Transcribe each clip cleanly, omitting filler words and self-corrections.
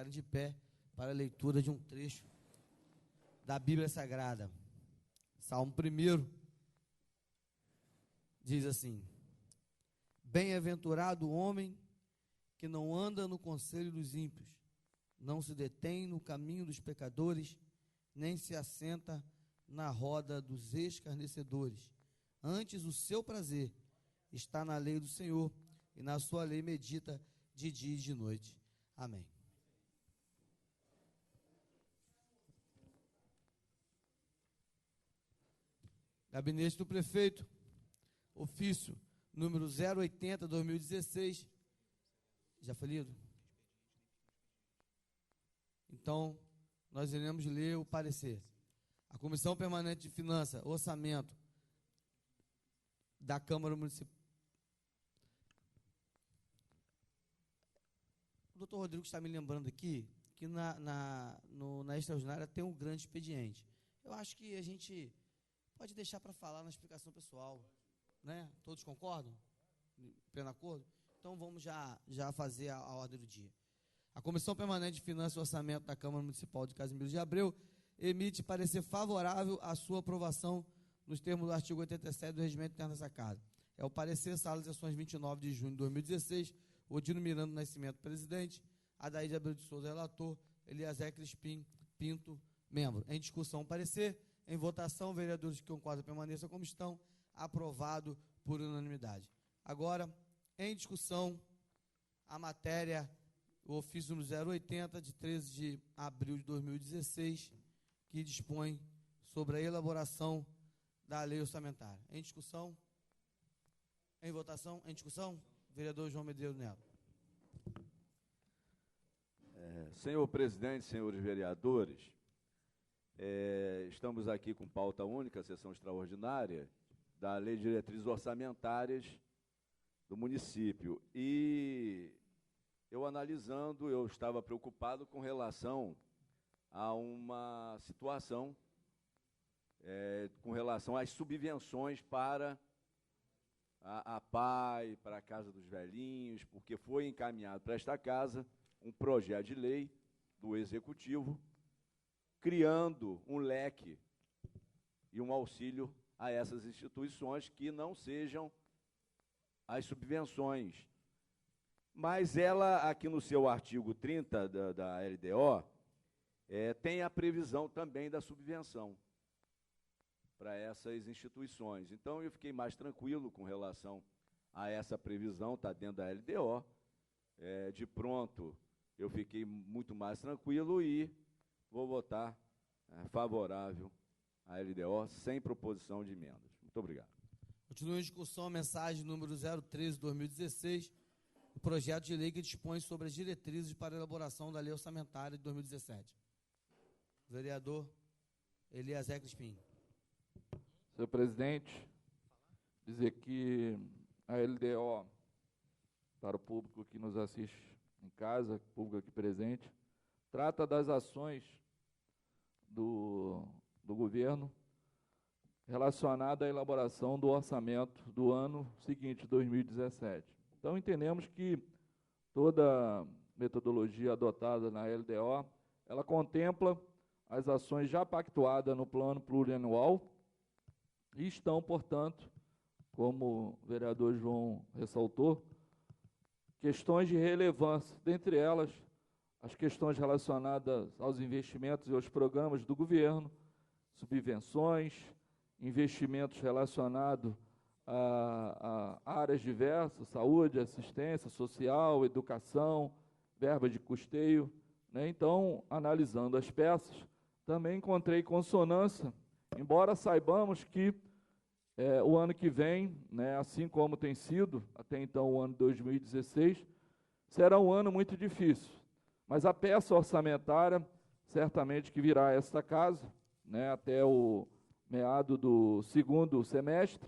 ficarem de pé para a leitura de um trecho da Bíblia Sagrada. Salmo 1 diz assim: Bem-aventurado o homem que não anda no conselho dos ímpios, não se detém no caminho dos pecadores, nem se assenta na roda dos escarnecedores. Antes, o seu prazer está na lei do Senhor, e na sua lei medita de dia e de noite. Amém. Gabinete do Prefeito, ofício número 080/2016. Já foi lido? Então, nós iremos ler o parecer. A Comissão Permanente de Finanças, Orçamento da Câmara Municipal. O doutor Rodrigo está me lembrando aqui que na extraordinária tem um grande expediente. Eu acho que a gente pode deixar para falar na explicação pessoal, né? Todos concordam? Pleno acordo? Então vamos já fazer a ordem do dia. A Comissão Permanente de Finanças e Orçamento da Câmara Municipal de Casimiro de Abreu emite parecer favorável à sua aprovação nos termos do artigo 87 do Regimento Interno dessa Casa. É o parecer, sala de sessões 29 de junho de 2016, Odino Miranda Nascimento, presidente, Adair de Abreu de Souza, relator, Eliezer Crispim Pinto, membro. Em discussão, parecer. Em votação, vereadores que concordam permaneçam como estão, aprovado por unanimidade. Agora, em discussão, a matéria, o ofício número 080, de 13 de abril de 2016, que dispõe sobre a elaboração da lei orçamentária. Em discussão? Em votação? Em discussão? Vereador João Medeiros Neto. Senhor presidente, senhores vereadores, estamos aqui com pauta única, sessão extraordinária, da Lei de Diretrizes Orçamentárias do município. E eu analisando, eu estava preocupado com relação a uma situação, com relação às subvenções para a PAI, para a Casa dos Velhinhos, porque foi encaminhado para esta casa um projeto de lei do Executivo, criando um leque e um auxílio a essas instituições que não sejam as subvenções. Mas ela, aqui no seu artigo 30 da LDO, tem a previsão também da subvenção para essas instituições. Então, eu fiquei mais tranquilo com relação a essa previsão, está dentro da LDO. De pronto, eu fiquei muito mais tranquilo e vou votar favorável à LDO, sem proposição de emendas. Muito obrigado. Continua em discussão a mensagem número 013/2016, o projeto de lei que dispõe sobre as diretrizes para a elaboração da lei orçamentária de 2017. Vereador Eliezer Crispim. Senhor presidente, dizer que a LDO, para o público que nos assiste em casa, público aqui presente, trata das ações do governo relacionada à elaboração do orçamento do ano seguinte, 2017. Então, entendemos que toda metodologia adotada na LDO, ela contempla as ações já pactuadas no plano plurianual e estão, portanto, como o vereador João ressaltou, questões de relevância, dentre elas, as questões relacionadas aos investimentos e aos programas do governo, subvenções, investimentos relacionados a áreas diversas, saúde, assistência social, educação, verba de custeio, né? Então, analisando as peças, também encontrei consonância, embora saibamos que o ano que vem, né, assim como tem sido até então o ano 2016, será um ano muito difícil. Mas a peça orçamentária, certamente que virá a esta casa, né, até o meado do segundo semestre,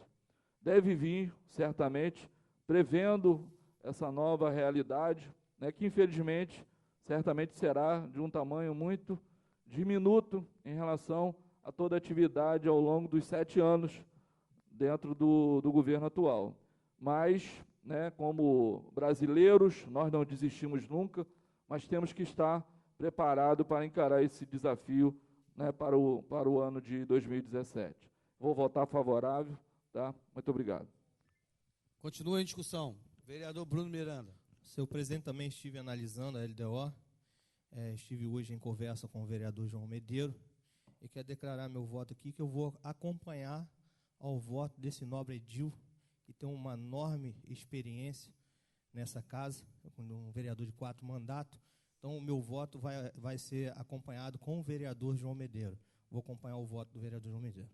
deve vir, certamente, prevendo essa nova realidade, né, que infelizmente, certamente será de um tamanho muito diminuto em relação a toda a atividade ao longo dos 7 anos dentro do governo atual. Mas, né, como brasileiros, nós não desistimos nunca, mas temos que estar preparado para encarar esse desafio, né, para o ano de 2017. Vou votar favorável, tá? Muito obrigado. Continua em discussão. Vereador Bruno Miranda. Senhor presidente, também estive analisando a LDO, estive hoje em conversa com o vereador João Medeiro, e quero declarar meu voto aqui, que eu vou acompanhar ao voto desse nobre edil, que tem uma enorme experiência nessa casa, um vereador de 4 mandatos. Então, o meu voto vai ser acompanhado com o vereador João Medeiro. Vou acompanhar o voto do vereador João Medeiro.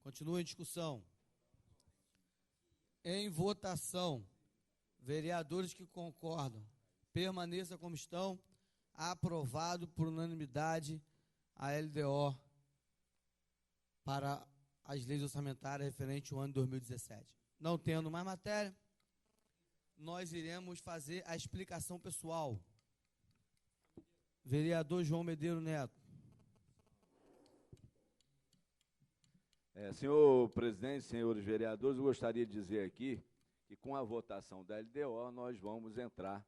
Continua em discussão. Em votação, vereadores que concordam, permaneça como estão. Aprovado por unanimidade a LDO para as leis orçamentárias referentes ao ano de 2017. Não tendo mais matéria, nós iremos fazer a explicação pessoal. Vereador João Medeiro Neto. Senhor presidente, senhores vereadores, eu gostaria de dizer aqui que com a votação da LDO nós vamos entrar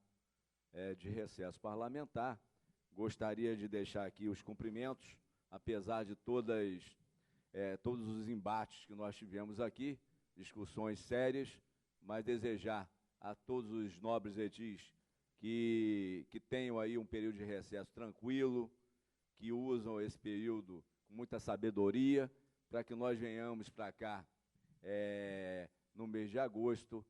de recesso parlamentar. Gostaria de deixar aqui os cumprimentos, apesar de todos os embates que nós tivemos aqui, discussões sérias, mas desejar a todos os nobres edis que tenham aí um período de recesso tranquilo, que usam esse período com muita sabedoria, para que nós venhamos para cá no mês de agosto,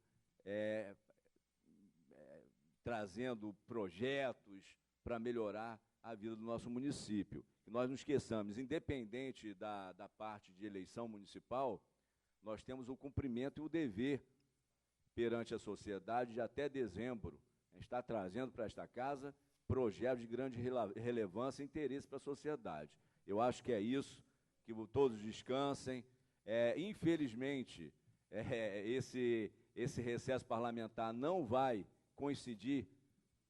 trazendo projetos para melhorar a vida do nosso município. E nós não esqueçamos, independente da parte de eleição municipal, nós temos o cumprimento e o dever perante a sociedade de até dezembro está trazendo para esta casa projetos de grande relevância e interesse para a sociedade. Eu acho que é isso, que todos descansem. Infelizmente, esse recesso parlamentar não vai coincidir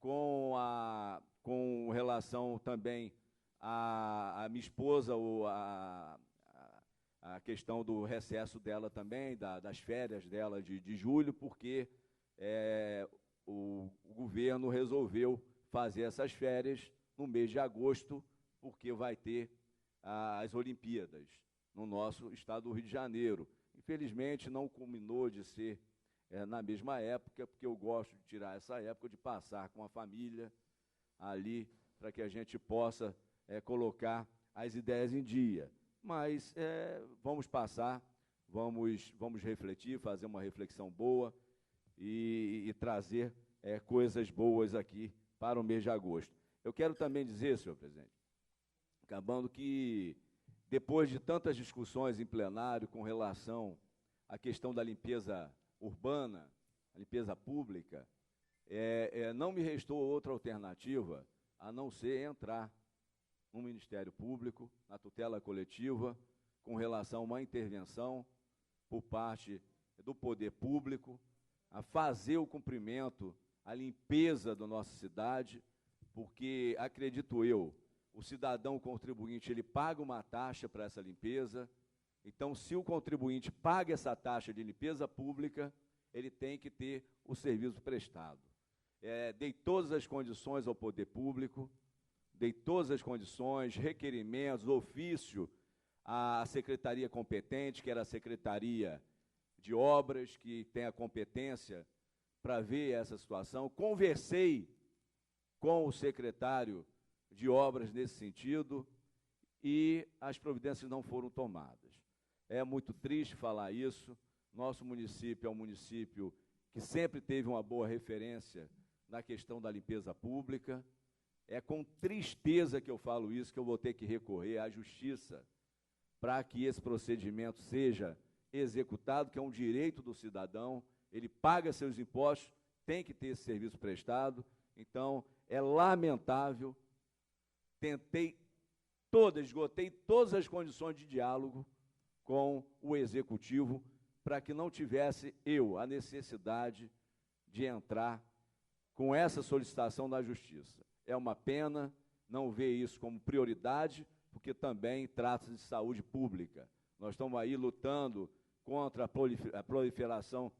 com relação também à minha esposa, ou a questão do recesso dela também, das férias dela de julho, porque o governo resolveu fazer essas férias no mês de agosto, porque vai ter as Olimpíadas no nosso estado do Rio de Janeiro. Infelizmente, não culminou de ser na mesma época, porque eu gosto de tirar essa época, de passar com a família ali, para que a gente possa colocar as ideias em dia. Mas vamos passar, vamos refletir, fazer uma reflexão boa e trazer coisas boas aqui para o mês de agosto. Eu quero também dizer, senhor presidente, acabando, que depois de tantas discussões em plenário com relação à questão da limpeza urbana, a limpeza pública, não me restou outra alternativa a não ser entrar no Ministério Público, na tutela coletiva, com relação a uma intervenção por parte do poder público, a fazer o cumprimento, a limpeza da nossa cidade, porque, acredito eu, o cidadão contribuinte, ele paga uma taxa para essa limpeza. Então, se o contribuinte paga essa taxa de limpeza pública, ele tem que ter o serviço prestado. Dei todas as condições ao poder público, dei todas as condições, requerimentos, ofício à secretaria competente, que era a Secretaria de Obras, que tem a competência para ver essa situação. Conversei com o secretário de Obras nesse sentido e as providências não foram tomadas. É muito triste falar isso. Nosso município é um município que sempre teve uma boa referência na questão da limpeza pública. É com tristeza que eu falo isso, que eu vou ter que recorrer à justiça para que esse procedimento seja executado, que é um direito do cidadão. Ele paga seus impostos, tem que ter esse serviço prestado. Então, é lamentável. Esgotei todas as condições de diálogo com o Executivo para que não tivesse a necessidade de entrar com essa solicitação na Justiça. É uma pena não ver isso como prioridade, porque também trata-se de saúde pública. Nós estamos aí lutando contra a proliferação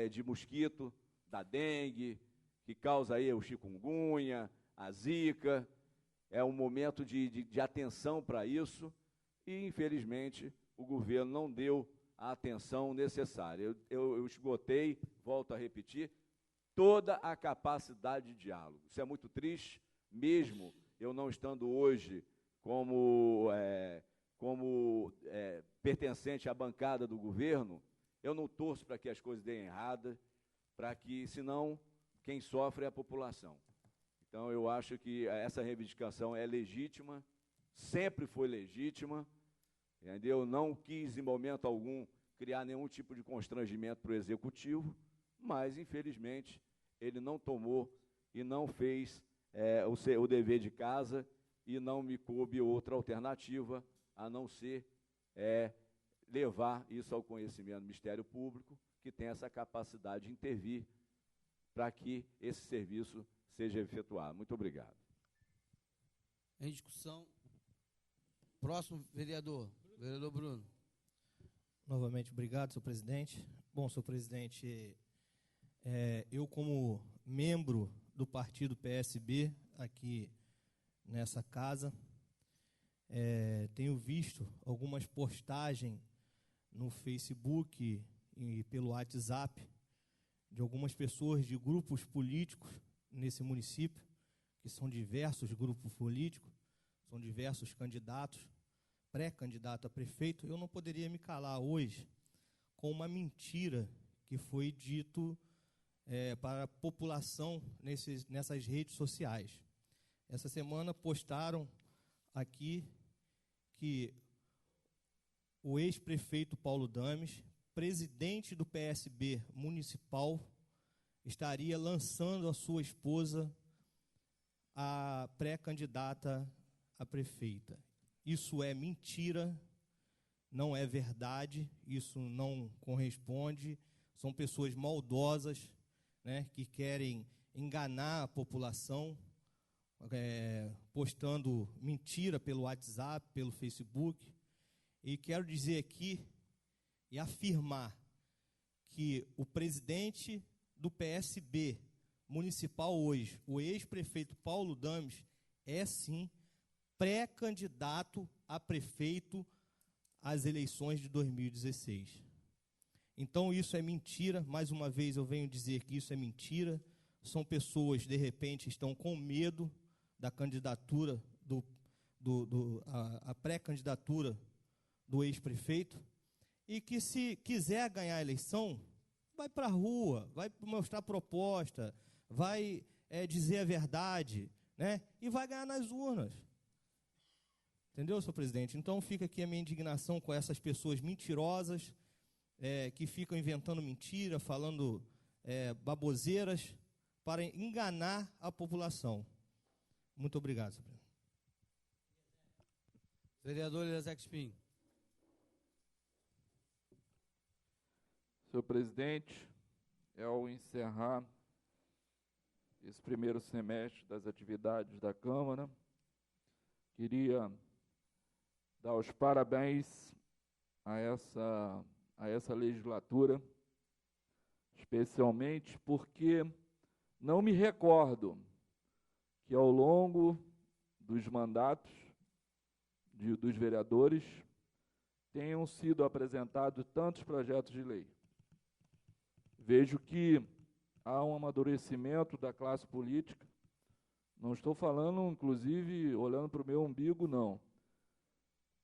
de mosquito, da dengue, que causa aí o chikungunya, a zika. É um momento de atenção para isso e, infelizmente, o governo não deu a atenção necessária. Eu esgotei, volto a repetir, toda a capacidade de diálogo. Isso é muito triste, mesmo eu não estando hoje como pertencente à bancada do governo, eu não torço para que as coisas deem errada, para que, senão, quem sofre é a população. Então, eu acho que essa reivindicação é legítima, sempre foi legítima, entendeu? Não quis, em momento algum, criar nenhum tipo de constrangimento para o Executivo, mas, infelizmente, ele não tomou e não fez o dever de casa e não me coube outra alternativa, a não ser levar isso ao conhecimento do Ministério Público, que tem essa capacidade de intervir para que esse serviço seja efetuado. Muito obrigado. Em discussão. Próximo vereador Bruno. Novamente, obrigado, senhor presidente. Bom, senhor presidente, eu como membro do partido PSB aqui nessa casa, tenho visto algumas postagens no Facebook e pelo WhatsApp de algumas pessoas de grupos políticos nesse município, que são diversos grupos políticos, são diversos candidatos, pré-candidato a prefeito. Eu não poderia me calar hoje com uma mentira que foi dito para a população nessas redes sociais. Essa semana postaram aqui que o ex-prefeito Paulo Dames, presidente do PSB municipal, estaria lançando a sua esposa a pré-candidata a prefeita. Isso é mentira, não é verdade, isso não corresponde, são pessoas maldosas, né, que querem enganar a população, postando mentira pelo WhatsApp, pelo Facebook. E quero dizer aqui e afirmar que o presidente do PSB municipal hoje, o ex-prefeito Paulo Dames, é sim pré-candidato a prefeito às eleições de 2016. Então isso é mentira, mais uma vez eu venho dizer que isso é mentira, são pessoas, de repente, estão com medo da candidatura, a pré-candidatura do ex-prefeito, e que se quiser ganhar a eleição, vai para a rua, vai mostrar proposta, vai dizer a verdade, né? E vai ganhar nas urnas. Entendeu, senhor presidente? Então fica aqui a minha indignação com essas pessoas mentirosas, que ficam inventando mentira, falando baboseiras, para enganar a população. Muito obrigado, senhor presidente. Vereador Eliezer Spin. Senhor presidente, ao encerrar esse primeiro semestre das atividades da Câmara, queria dar os parabéns a essa legislatura, especialmente porque não me recordo que ao longo dos mandatos dos vereadores tenham sido apresentados tantos projetos de lei. Vejo que há um amadurecimento da classe política. Não estou falando, inclusive, olhando para o meu umbigo, não.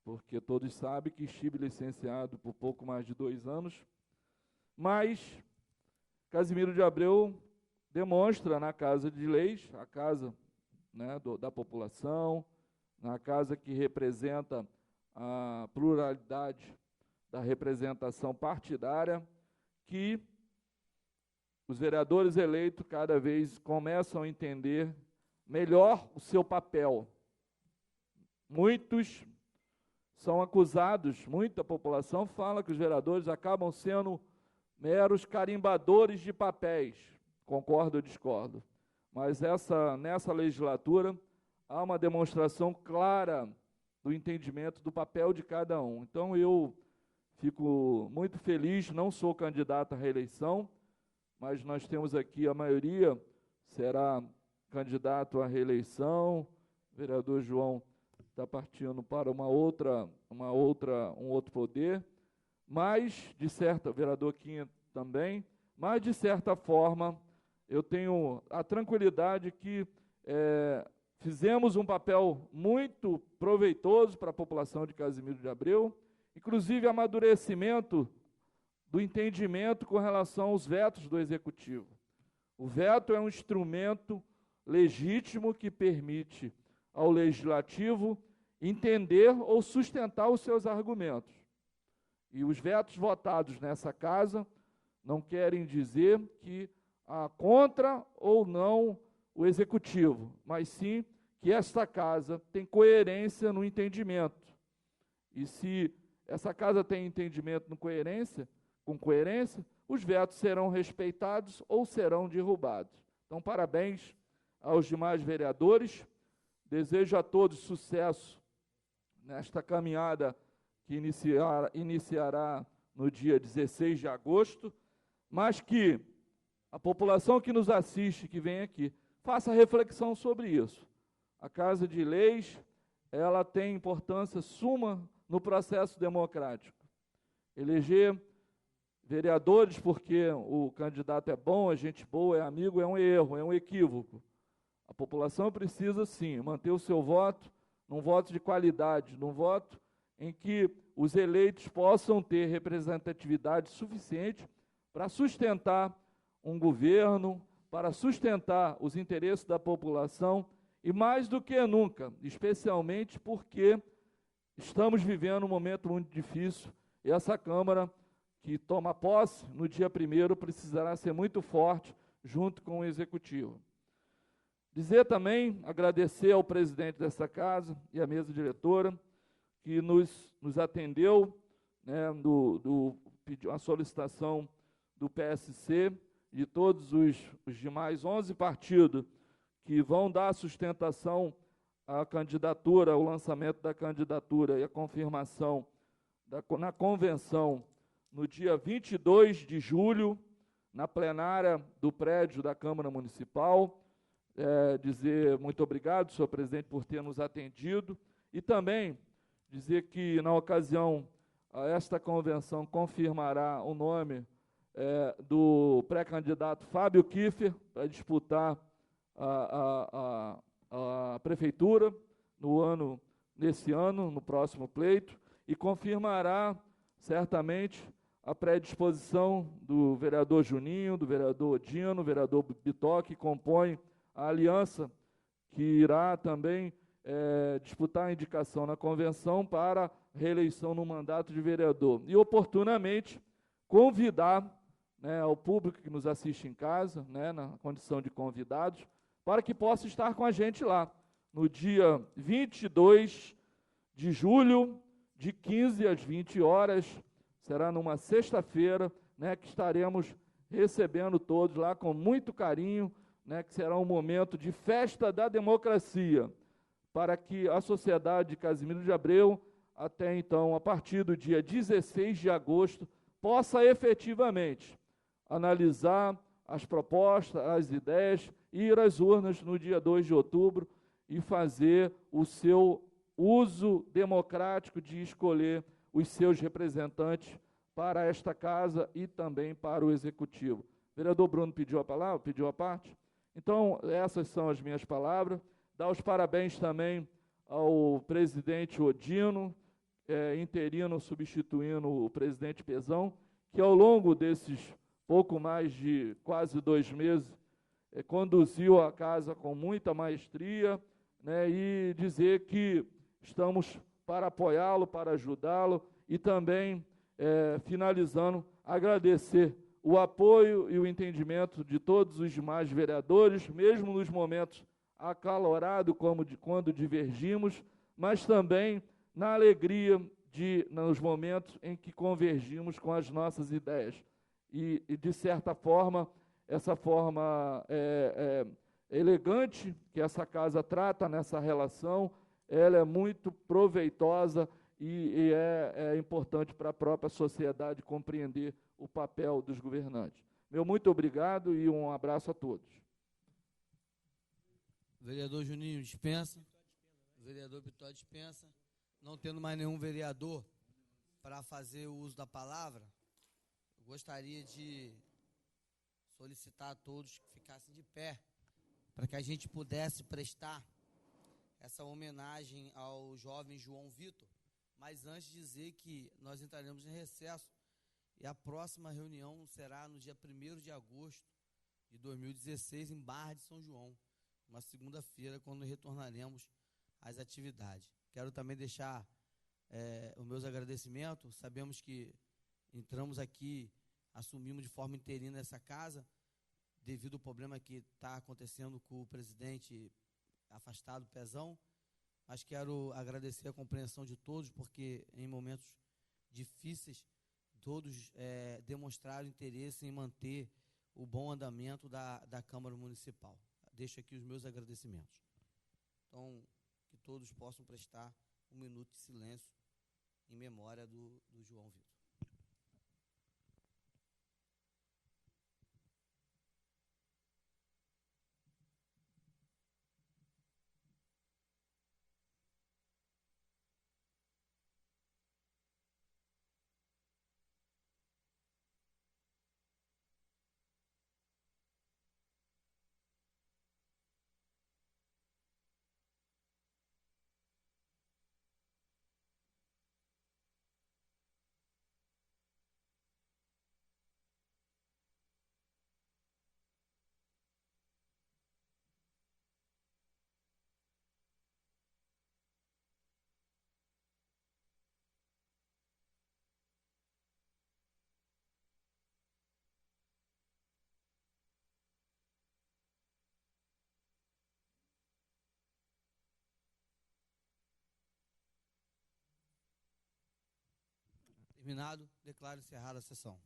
Porque todos sabem que estive licenciado por pouco mais de 2 anos. Mas Casimiro de Abreu demonstra na Casa de Leis, a casa, né, da população, na casa que representa a pluralidade da representação partidária, que os vereadores eleitos cada vez começam a entender melhor o seu papel. Muitos são acusados, muita população fala que os vereadores acabam sendo meros carimbadores de papéis. Concordo ou discordo? Mas nessa legislatura há uma demonstração clara do entendimento do papel de cada um. Então eu fico muito feliz, não sou candidato à reeleição, mas nós temos aqui a maioria será candidato à reeleição, o vereador João está partindo para um outro poder, mas, o vereador Quinha também, mas, de certa forma, eu tenho a tranquilidade que fizemos um papel muito proveitoso para a população de Casimiro de Abreu, inclusive amadurecimento do entendimento com relação aos vetos do Executivo. O veto é um instrumento legítimo que permite ao Legislativo entender ou sustentar os seus argumentos. E os vetos votados nessa casa não querem dizer que há contra ou não o Executivo, mas sim que esta casa tem coerência no entendimento. E se essa casa tem entendimento com coerência, os vetos serão respeitados ou serão derrubados. Então, parabéns aos demais vereadores. Desejo a todos sucesso nesta caminhada que iniciará no dia 16 de agosto, mas que a população que nos assiste, que vem aqui, faça reflexão sobre isso. A Casa de Leis, ela tem importância suma no processo democrático. Eleger vereadores porque o candidato é bom, é gente boa, é amigo, é um erro, é um equívoco. A população precisa, sim, manter o seu voto num voto de qualidade, num voto em que os eleitos possam ter representatividade suficiente para sustentar um governo, para sustentar os interesses da população e, mais do que nunca, especialmente porque estamos vivendo um momento muito difícil e essa Câmara, que toma posse no dia 1º, precisará ser muito forte junto com o Executivo. Dizer também, agradecer ao presidente dessa casa e à mesa diretora, que nos atendeu, né, pediu a solicitação do PSC, de todos os demais 11 partidos que vão dar sustentação à candidatura, ao lançamento da candidatura e a confirmação na convenção no dia 22 de julho, na plenária do prédio da Câmara Municipal. Dizer muito obrigado, senhor presidente, por ter nos atendido, e também dizer que, na ocasião, esta convenção confirmará o nome do pré-candidato Fábio Kiffer para disputar a prefeitura nesse ano, no próximo pleito, e confirmará, certamente, a predisposição do vereador Juninho, do vereador Dino, do vereador Bitó, que compõe a aliança que irá também disputar a indicação na convenção para reeleição no mandato de vereador. E, oportunamente, convidar, né, ao público que nos assiste em casa, né, na condição de convidados, para que possa estar com a gente lá, no dia 22 de julho, de 15 às 20 horas, será numa sexta-feira, né, que estaremos recebendo todos lá com muito carinho, né, que será um momento de festa da democracia, para que a sociedade de Casimiro de Abreu, até então, a partir do dia 16 de agosto, possa efetivamente analisar as propostas, as ideias, ir às urnas no dia 2 de outubro e fazer o seu uso democrático de escolher os seus representantes para esta casa e também para o Executivo. O vereador Bruno pediu a palavra, pediu a parte. Então, essas são as minhas palavras. Dar os parabéns também ao presidente Odino, interino, substituindo o presidente Pezão, que ao longo desses pouco mais de quase 2 meses, conduziu a casa com muita maestria, né, e dizer que estamos para apoiá-lo, para ajudá-lo, e também, finalizando, agradecer o apoio e o entendimento de todos os demais vereadores, mesmo nos momentos acalorados, como quando divergimos, mas também na alegria nos momentos em que convergimos com as nossas ideias. E de certa forma, essa forma elegante que essa casa trata nessa relação, ela é muito proveitosa e é importante para a própria sociedade compreender o papel dos governantes. Meu muito obrigado e um abraço a todos. Vereador Juninho dispensa. Vereador Pitó dispensa. Não tendo mais nenhum vereador para fazer o uso da palavra, eu gostaria de solicitar a todos que ficassem de pé para que a gente pudesse prestar essa homenagem ao jovem João Vitor. Mas antes dizer que nós entraremos em recesso e a próxima reunião será no dia 1º de agosto de 2016 em Barra de São João, uma segunda-feira, quando retornaremos às atividades. Quero também deixar os meus agradecimentos. Sabemos que entramos aqui, assumimos de forma interina essa casa, devido ao problema que está acontecendo com o presidente afastado, Pezão, mas quero agradecer a compreensão de todos, porque em momentos difíceis, todos demonstraram interesse em manter o bom andamento da Câmara Municipal. Deixo aqui os meus agradecimentos. Então, que todos possam prestar um minuto de silêncio em memória do João Vitor. Terminado, declaro encerrada a sessão.